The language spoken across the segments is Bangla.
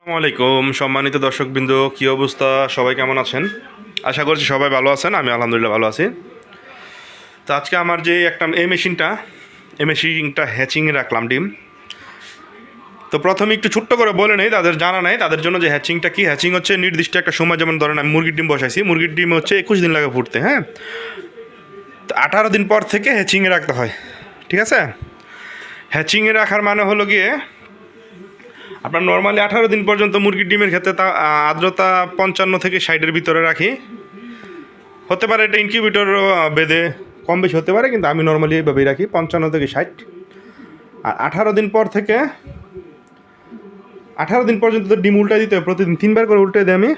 আসসালামু আলাইকুম সম্মানিত দর্শকবৃন্দ, কী অবস্থা? সবাই কেমন আছেন? আশা করছি সবাই ভালো আছেন। আমি আলহামদুলিল্লাহ ভালো আছি। তো আজকে আমার যে এই মেশিনটা হ্যাচিংয়ে রাখলাম ডিম। তো প্রথমে একটু ছোট্ট করে বলে নেই, তাদের জানা নাই তাদের জন্য যে হ্যাচিংটা কি। হ্যাচিং হচ্ছে নির্দিষ্ট একটা সময়, যেমন ধরেন আমি মুরগির ডিম বসাইছি, মুরগির ডিম হচ্ছে 21 দিন লাগে ফুটতে। হ্যাঁ, তো 18 দিন পর থেকে হ্যাচিংয়ে রাখতে হয়। ঠিক আছে, হ্যাচিংয়ে রাখার মানে হলো গিয়ে আপনার নর্মালি 18 দিন পর্যন্ত মুরগির ডিমের ক্ষেত্রে তা আর্দ্রতা 55 থেকে 60-এর ভিতরে রাখি। হতে পারে এটা ইনকিউবেটর বেঁধে কম বেশি হতে পারে, কিন্তু আমি নর্মালি এইভাবেই রাখি 55 থেকে 60। আর 18 দিন পর থেকে 18 দিন পর্যন্ত তো ডিম উল্টে দিতে হবে, প্রতিদিন 3বার করে উল্টে দিই আমি।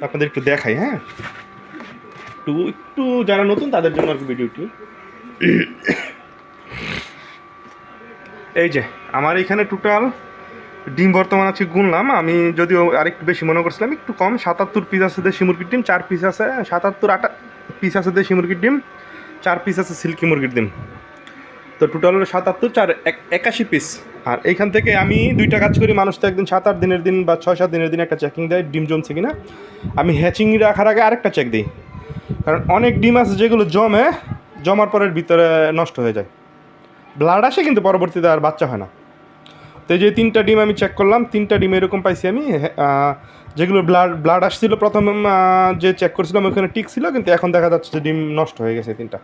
আপনাদের একটু দেখাই। হ্যাঁ, একটু যারা নতুন তাদের জন্য আর কি ভিডিওটি। এই যে আমার এখানে টোটাল ডিম বর্তমান আছে, গুনলাম আমি, যদিও আরেকটু বেশি মনে করছিলাম, একটু কম। 77 পিস আছে দেশি মুরগির ডিম, 4 পিস আছে 78 পিস আছে দেশি মুরগির ডিম, 4 পিস আছে সিল্কি মুরগির ডিম। তো টোটাল হলো 77, 4 81 পিস। আর এইখান থেকে আমি দুইটা কাজ করি। মানুষ তো একদিন 7-8 দিনের দিন বা 6-7 দিনের দিন একটা চেকিং দেয় ডিম জমছে কিনা। আমি হ্যাচিং রাখার আগে আরেকটা চেক দিই, কারণ অনেক ডিম আছে যেগুলো জমার পরের ভিতরে নষ্ট হয়ে যায়, ব্লাড আসে কিন্তু পরবর্তীতে আর বাচ্চা হয় না। তো এই যে 3টা ডিম আমি চেক করলাম, 3টা ডিম এরকম পাইছি আমি, যেগুলো ব্লাড আসছিল প্রথম যে চেক করছিলাম ওখানে ঠিক ছিল, কিন্তু এখন দেখা যাচ্ছে যে ডিম নষ্ট হয়ে গেছে 3টা।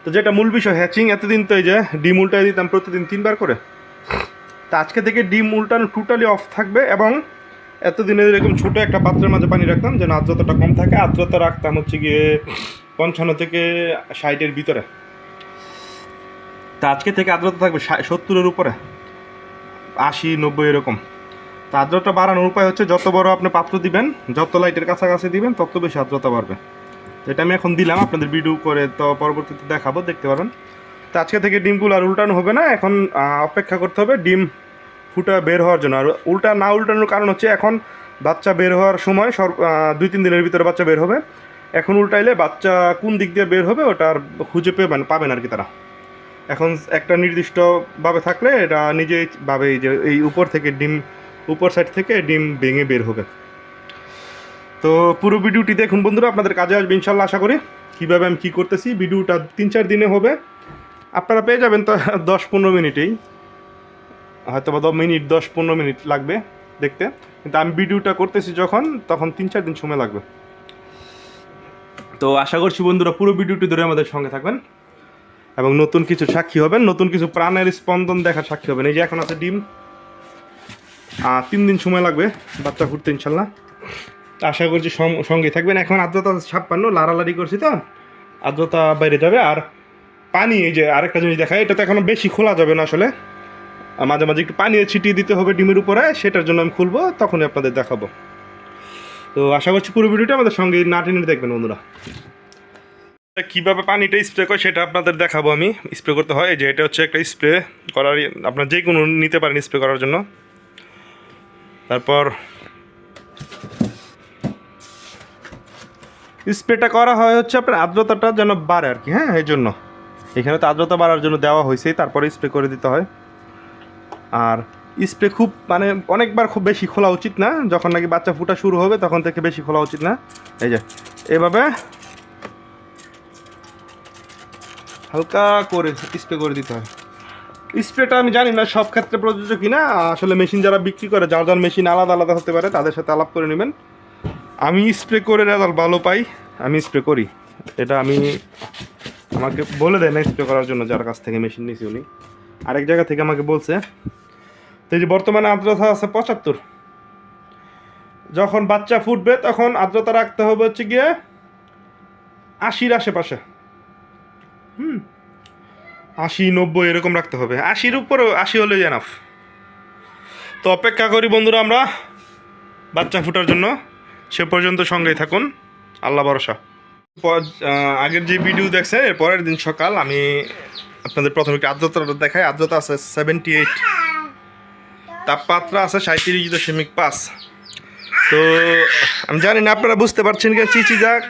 তো যেটা মূল বিষয় হ্যাচিং, এতদিন তো এই যে ডিম উল্টাই দিতাম প্রতিদিন 3বার করে। তো আজকে থেকে ডিম উল্টানো টোটালি অফ থাকবে, এবং এতদিনে এরকম ছোটো একটা পাত্রের মাঝে পানি রাখতাম যেন আর্দ্রতাটা কম থাকে। আর্দ্রতা রাখতাম হচ্ছে গিয়ে 55 থেকে 60-এর ভিতরে। তা আজকে থেকে আর্দ্রতা থাকবে 70-এর উপরে, 80-90 এরকম। তো আর্দ্রতা বাড়ানোর উপায় হচ্ছে যত বড় আপনি পাত্র দিবেন, যত লাইটের কাছাকাছি দিবেন, তত বেশি আর্দ্রতা বাড়বে। তো এটা আমি এখন দিলাম, আপনাদের ভিডিও করে তো পরবর্তীতে দেখাবো, দেখতে পারেন। তো আজকে থেকে ডিমগুলো আর উল্টানো হবে না, এখন অপেক্ষা করতে হবে ডিম ফুটা বের হওয়ার জন্য। আর না উল্টানোর কারণ হচ্ছে এখন বাচ্চা বের হওয়ার সময় 2-3 দিনের ভিতরে বাচ্চা বের হবে। এখন উল্টাইলে বাচ্চা কোন দিক দিয়ে বের হবে ওটা আর খুঁজে পাবেন আর কি তারা। এখন একটা নির্দিষ্টভাবে থাকলে এটা নিজেই ভাবে যে এই উপর সাইড থেকে ডিম ভেঙে বের হবে। তো পুরো ভিডিওটি দেখুন বন্ধুরা, আপনাদের কাজে আসবে ইনশাল্লাহ আশা করি। কীভাবে আমি কী করতেছি, ভিডিওটা 3-4 দিনে হবে, আপনারা পেয়ে যাবেন তো 10-15 মিনিটেই, হয়তো বা 10-15 মিনিট লাগবে দেখতে, কিন্তু আমি ভিডিওটা করতেছি তখন 3-4 দিন সময় লাগবে। তো আশা করছি বন্ধুরা পুরো ভিডিওটি ধরে আমাদের সঙ্গে থাকবেন এবং নতুন কিছু সাক্ষী হবেন, নতুন কিছু প্রাণের স্পন্দন দেখার সাক্ষী হবেন। এই যে এখন আছে ডিম, 3 দিন সময় লাগবে বাচ্চা ফুটতে ইনশাল্লাহ। আশা করছি সঙ্গে থাকবেন। এখন আর্দ্রতা 56, লাড়ালাড়ি করছি তো আর্দ্রতা বাইরে যাবে। আর পানি, এই যে আরেকটা জিনিস দেখায়, এটা তো এখনও বেশি খোলা যাবে না আসলে, মাঝে মাঝে একটু পানি ছিটিয়ে দিতে হবে ডিমের উপরে, সেটার জন্য আমি খুলবো, তখনই আপনাদের দেখাবো। তো আশা করছি পুরো ভিডিওটা আমাদের সঙ্গে না টেনে দেখবেন বন্ধুরা। কীভাবে পানিটা স্প্রে করে সেটা আপনাদের দেখাবো আমি। স্প্রে করতে হয়, যে এটা হচ্ছে একটা স্প্রে করার, আপনার যে কোনো নিতে পারেন স্প্রে করার জন্য। তারপর স্প্রেটা করা হয় হচ্ছে আপনার আর্দ্রতাটা যেন বাড়ে আর কি। হ্যাঁ, এই জন্য এখানে তো আর্দ্রতা বাড়ার জন্য দেওয়া হয়েছে, তারপরে স্প্রে করে দিতে হয়। আর স্প্রে খুব অনেকবার খুব বেশি খোলা উচিত না, যখন নাকি বাচ্চা ফুটা শুরু হবে তখন থেকে বেশি খোলা উচিত না। এই যে এভাবে হালকা করে স্প্রে করে দিতে হয়। স্প্রেটা আমি জানি না সব ক্ষেত্রে প্রযোজ্য কিনা, আসলে মেশিন যারা বিক্রি করে, যার মেশিন আলাদা আলাদা হতে পারে, তাদের সাথে আলাপ করে নেবেন। আমি স্প্রে করে রেজাল্ট ভালো পাই, আমি স্প্রে করি। এটা আমাকে বলে দেয় না স্প্রে করার জন্য, যার কাছ থেকে মেশিন নিয়েছি উনি আরেক জায়গা থেকে আমাকে বলছে। তো এই যে বর্তমানে আর্দ্রতা আছে 75, যখন বাচ্চা ফুটবে তখন আর্দ্রতা রাখতে হবে হচ্ছে গিয়ে 80-র আশেপাশে। 80-90 এরকম রাখতে হবে, 80-র উপরে 80 হলে এনাফ। তো অপেক্ষা করি বন্ধুরা আমরা বাচ্চা ফুটার জন্য, সে পর্যন্ত সঙ্গেই থাকুন, আল্লাহ ভরসা। আগের যে ভিডিও দেখছেন এর পরের দিন সকাল আমি আপনাদের প্রথমে আর্দ্রতাটা দেখাই। আর্দ্রতা আছে 78, তাপমাত্রা আছে 37.5। তো আমি জানি না আপনারা বুঝতে পারছেন কি, চিচি যাক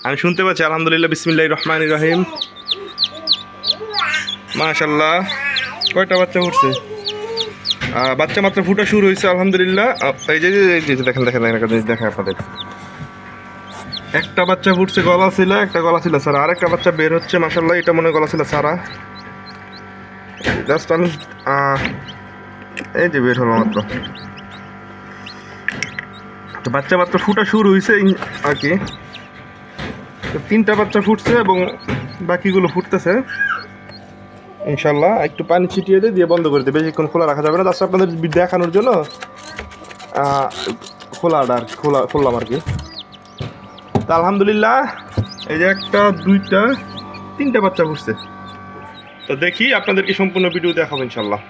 আমি শুনতে পাচ্ছি। আলহামদুলিল্লাহ, বিসমিল্লাহির রহমানির রহিম, মাশাআল্লাহ। কয়টা বাচ্চা উঠছে? বাচ্চা মাত্র ফুটা শুরু হয়েছে আলহামদুলিল্লাহ। এই যে দেখেন দেখেন একটা জিনিস দেখেন আপনাদের, একটা বাচ্চা ফুটছে গলা ছিল, একটা গলা ছিল সারা, আরেকটা বাচ্চা বের হচ্ছে মাশাআল্লাহ, এটা মনে গলা ছিল সারা। জাস্ট আমি এই যে বের হলো মাত্র, তো বাচ্চা মাত্র ফুটা শুরু হয়েছে আর কি। তো 3টা বাচ্চা ফুটছে এবং বাকিগুলো ফুটতেছে ইনশাল্লাহ। একটু পানি ছিটিয়ে দিয়ে বন্ধ করে দিয়ে বেশিক্ষণ খোলা রাখা যাবে না, জাস্ট আপনাদের দেখানোর জন্য খোলাটা আর খুললাম আর কি। তা আলহামদুলিল্লাহ এই যে 1, 2, 3টা বাচ্চা ফুটছে। তো দেখি আপনাদেরকে সম্পূর্ণ ভিডিও দেখাবো ইনশাল্লাহ।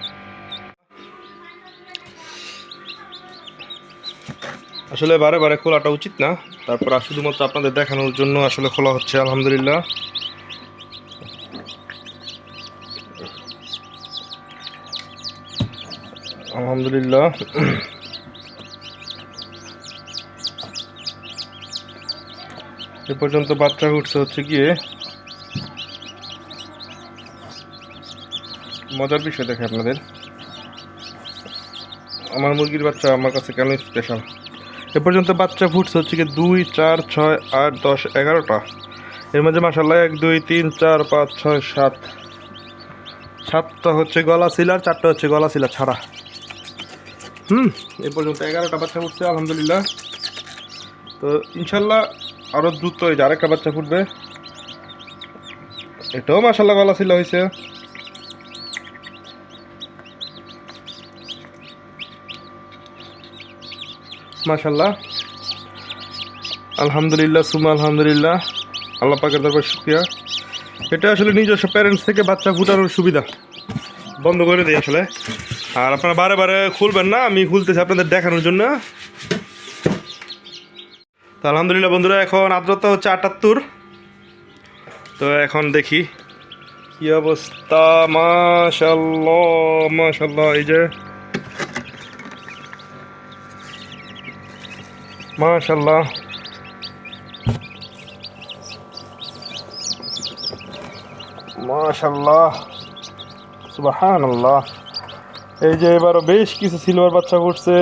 আসলে বারে বারে খোলাটা উচিত না, তারপর শুধুমাত্র আপনাদের দেখানোর জন্য আসলে খোলা হচ্ছে আলহামদুলিল্লাহ। আলহামদুলিল্লাহ এ পর্যন্ত বাচ্চা উঠছে হচ্ছে গিয়ে, মজার বিষয় দেখে আপনাদের, আমার মুরগির বাচ্চা আমার কাছে কেন স্পেশাল। এ পর্যন্ত বাচ্চা ফুটছে হচ্ছে গিয়ে 2, 4, 6, 8, 10, 11টা। এর মধ্যে মাশাআল্লাহ 1, 2, 3, 4, 5, 6, 7টা হচ্ছে গলা ছিল আর 4টা হচ্ছে গলা ছিল ছাড়া। এ পর্যন্ত 11টা বাচ্চা ফুটছে আলহামদুলিল্লাহ। তো ইনশাল্লাহ আরও দ্রুত এই যে আরেকটা বাচ্চা ফুটবে, এটাও মাশাআল্লাহ গলা ছিল হয়েছে। মাশাআল্লাহ আলহামদুলিল্লাহ সুমা আলহামদুলিল্লাহ, আল্লাহ পাকের দরবার শুকরিয়া। এটা আসলে নিজস্ব প্যারেন্টস থেকে বাচ্চা ফুটানোর সুবিধা, বন্ধ করে দিই আসলে। আর আপনারা বারে বারে খুলবেন না, আমি খুলতেছি আপনাদের দেখানোর জন্য। তো আলহামদুলিল্লাহ বন্ধুরা, এখন আর্দ্রতা হচ্ছে 78। তো এখন দেখি কি অবস্থা। মাশাআল্লাহ মাশাআল্লাহ, এই যে মাশাআল্লাহ মাশাআল্লাহ সুবহানাল্লাহ। এই যে এবারও বেশ কিছু সিলভার বাচ্চা ফুটছে,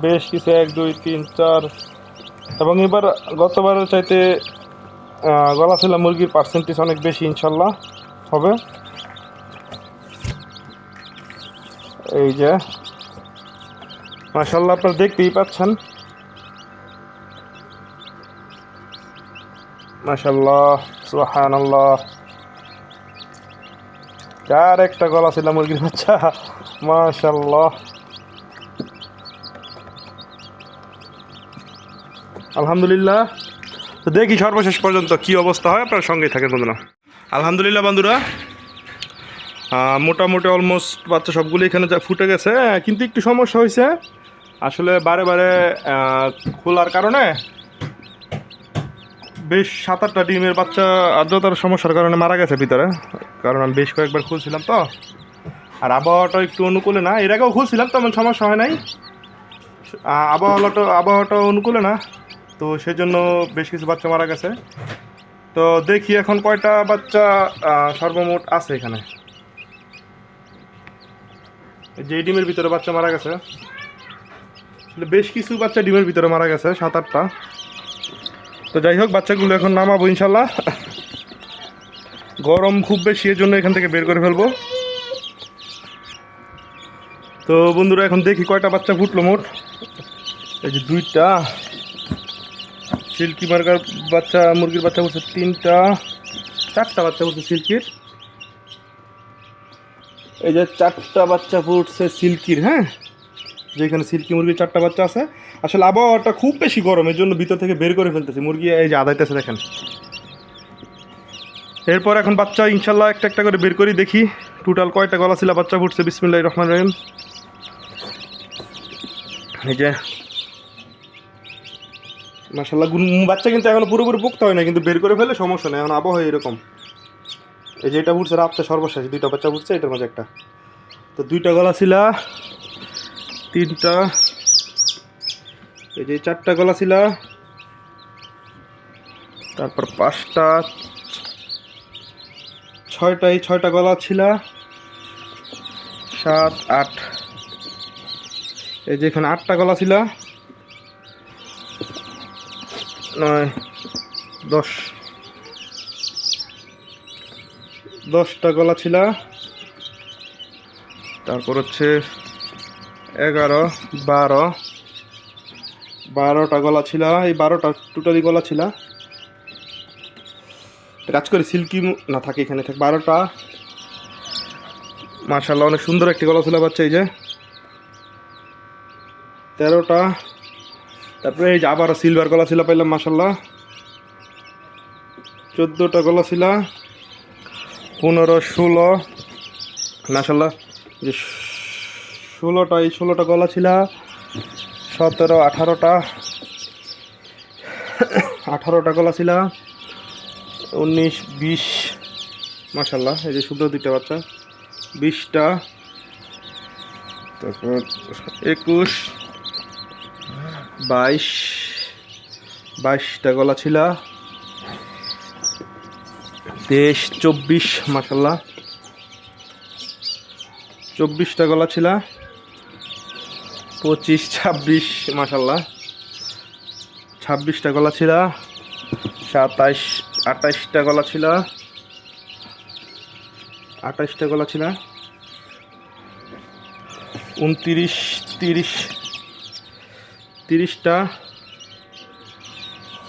বেশ কিছু 1, 2, 3, 4, এবং এবার গতবারের চাইতে গলা ছিল মুরগির পার্সেন্টেজ অনেক বেশি ইনশাল্লাহ হবে। এই যে মাশাআল্লাহ আপনারা দেখতেই পাচ্ছেন, মাশাআল্লাহ সুবহানাল্লাহ। আর একটা গলা ছিল মুরগির বাচ্চা মাশাআল্লাহ আলহামদুলিল্লাহ। তো দেখি সর্বশেষ পর্যন্ত কি অবস্থা হয়, আপনার সঙ্গেই থাকেন বন্ধুরা। আলহামদুলিল্লাহ বন্ধুরা, মোটামুটি অলমোস্ট বাচ্চা সবগুলো এখানে ফুটে গেছে, কিন্তু একটু সমস্যা হয়েছে আসলে, বারে বারে খোলার কারণে বেশ 7-8টা ডিমের বাচ্চা আর্দ্রতার সমস্যার কারণে মারা গেছে ভিতরে, কারণ আমি বেশ কয়েকবার খুলছিলাম তো, আর আবহাওয়াটা একটু অনুকূলে না। এর আগেও খুলছিলাম, তেমন সমস্যা হয় নাই, আবহাওয়াটা অনুকূলে না, তো সেই জন্য বেশ কিছু বাচ্চা মারা গেছে। তো দেখি এখন কয়টা বাচ্চা সর্বমোট আছে এখানে। যে ডিমের ভিতরে বাচ্চা মারা গেছে, বেশ কিছু বাচ্চা ডিমের ভিতরে মারা গেছে, 7-8টা। তো যাই হোক, বাচ্চাগুলো এখন নামাবো ইনশাল্লাহ। গরম খুব বেশি, এর জন্য এখান থেকে বের করে ফেলবো। তো বন্ধুরা এখন দেখি কয়টা বাচ্চা ফুটলো মোট। এই যে 2টা সিল্কি মার্কার বাচ্চা, মুরগির বাচ্চা ফুটছে 3টা, 4টা বাচ্চা ফুটছে সিল্কির। এই যে 4টা বাচ্চা ফুটছে সিল্কির, হ্যাঁ, যেখানে সিল্কি মুরগির 4টা বাচ্চা আছে। আসলে আবহাওয়াটা খুব বেশি গরম, এর জন্য ভিতর থেকে বের করে ফেলতেছি মুরগি, এই যে আদাইতেছে দেখেন। এরপর এখন বাচ্চা ইনশাল্লাহ একটা একটা করে বের করি, দেখি টোটাল কয়টা গলা ছিল বাচ্চা ফুটছে। বিসমিল্লাহির রহমানির রহিম। এই যে মাশাআল্লাহ বাচ্চা কিন্তু এখনো পুরোপুরি পুক্ত হয় না, কিন্তু বের করে ফেলে সমস্যা নেই, এখন আবহাওয়া এরকম। এই যে এটা ফুটছে রাত্রে সর্বশেষ, 2টা বাচ্চা ফুটছে, এটার মাঝে একটা। তো 2টা গলা ছিল, 3টা, এই যে 4টা গলা ছিল, তারপর 5টা, 6টা, এই 6টা গলা ছিল, 7, 8, এই যে এখানে 8টা গলা ছিল, 9 10 10টা গলা ছিল। তারপর হচ্ছে 11 12টা গলা ছিল। এই 12টা টোটালি গলা ছিল। কাজ করে সিল্কি না থাকে এখানে থাকে 12টা। মাশাআল্লাহ অনেক সুন্দর একটি গলা ছিল বাচ্চা। এই যে 13টা। তারপরে এই যে আবারও সিলভার গলা ছিল পাইলাম মাশাআল্লাহ। 14টা গলা ছিল। 15 16 মাশাআল্লাহ। যে 16টা, এই 16টা গলা ছিল। 17 18টা গলা ছিল। 19 20 মাশাআল্লাহ। এই যে সুন্দর দুইটা বাচ্চা। 20টা। তারপর 21 22টা গলা ছিল। 23 24 মাশাআল্লাহ। 24টা গলা ছিল। 25 26 মাশাআল্লাহ। 26টা গলা ছিল। 27 28টা গলা ছিল। 28টা গলা ছিল। 29 30 30টা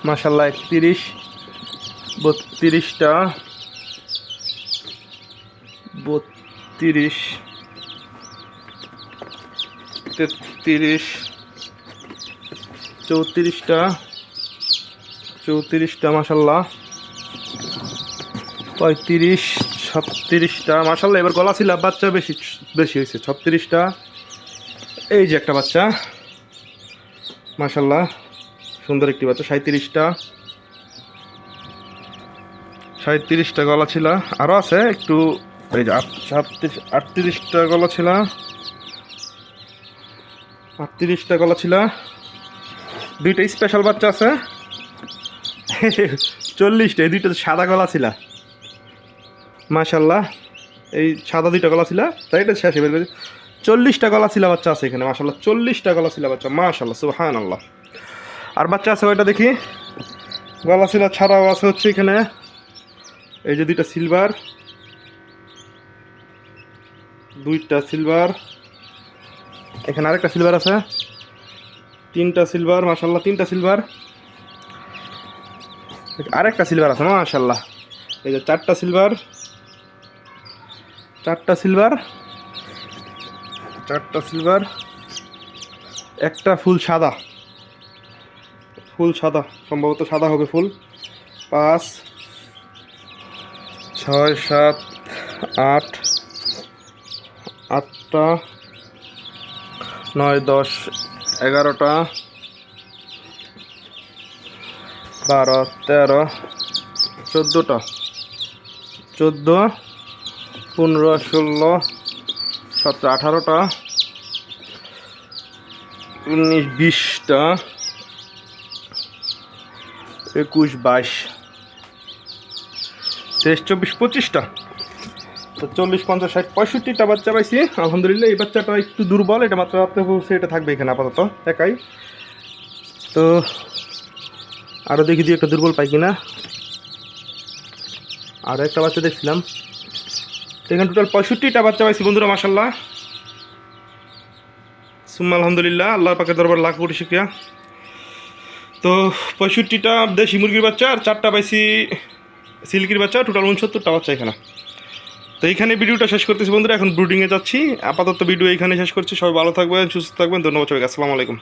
মাশাআল্লাহ। 31 32টা 32 33 34টা মাশাআল্লাহ। 35 36টা মাশাআল্লাহ। এবার গলা ছিল বাচ্চা বেশি হয়েছে। 36টা। এই যে একটা বাচ্চা মাশাআল্লাহ, সুন্দর একটি বাচ্চা। 37টা গলা ছিল। আরও আছে একটু। এই যে 38টা গলা ছিল। 38টা গলা ছিল। দুইটা স্পেশাল বাচ্চা আছে। 40টা। এই দুইটা সাদা গলা ছিল মাশাআল্লাহ। এই সাদা দুইটা গলা ছিল। তাই এটা শেষে বের করে 40টা গলা ছিল বাচ্চা আছে এখানে মাশাআল্লাহ। 40টা গলা ছিল বাচ্চা মাশাআল্লাহ সুবহানাল্লাহ। আর বাচ্চা আছে ওইটা দেখি। গলা ছিল ছাড়াও আছে হচ্ছে এখানে। এই যে দুইটা সিলভার, 2টা সিলভার। এখানে আরেকটা সিলভার আছে। 3টা সিলভার মাশাআল্লাহ। 3টা সিলভার। আরেকটা সিলভার আছে মাশাআল্লাহ। এই যে 4টা সিলভার, 4টা সিলভার, 4টা সিলভার। একটা ফুল সাদা, সম্ভবত সাদা হবে ফুল। 5 6 7 8 8টা 9 10 11টা 12 13 14টা 14 15 16 17 18টা 19 20টা 21 22 23 24 25টা। তো 40 50 60 65টা বাচ্চা পাইছি আলহামদুলিল্লাহ। এই বাচ্চাটা একটু দুর্বল, এটা মাত্র রাত্রে বলছে, এটা থাকবে এখানে আপাতত একাই। তো আরও দেখি দিয়ে একটা দুর্বল পাই কিনা। আরও একটা বাচ্চা দেখছিলাম। এখানে টোটাল 65টা বাচ্চা পাইছি বন্ধুরা মাশাআল্লাহ। সুম্মা আলহামদুলিল্লাহ, আল্লাহর পাকের দরবার লাখ কোটি শুকরিয়া। তো 65টা দেশি মুরগির বাচ্চা আর 4টা পাইছি সিল্কির বাচ্চা। টোটাল 69টা বাচ্চা এখানে। তো এইখানে ভিডিওটা শেষ করতেছি বন্ধুরা। এখন ব্রুডিংয়ে যাচ্ছি। আপাতত ভিডিও এইখানে শেষ করছি। সবাই ভালো থাকবেন, সুস্থ থাকবেন। ধন্যবাদ সবাইকে। আসসালামু আলাইকুম।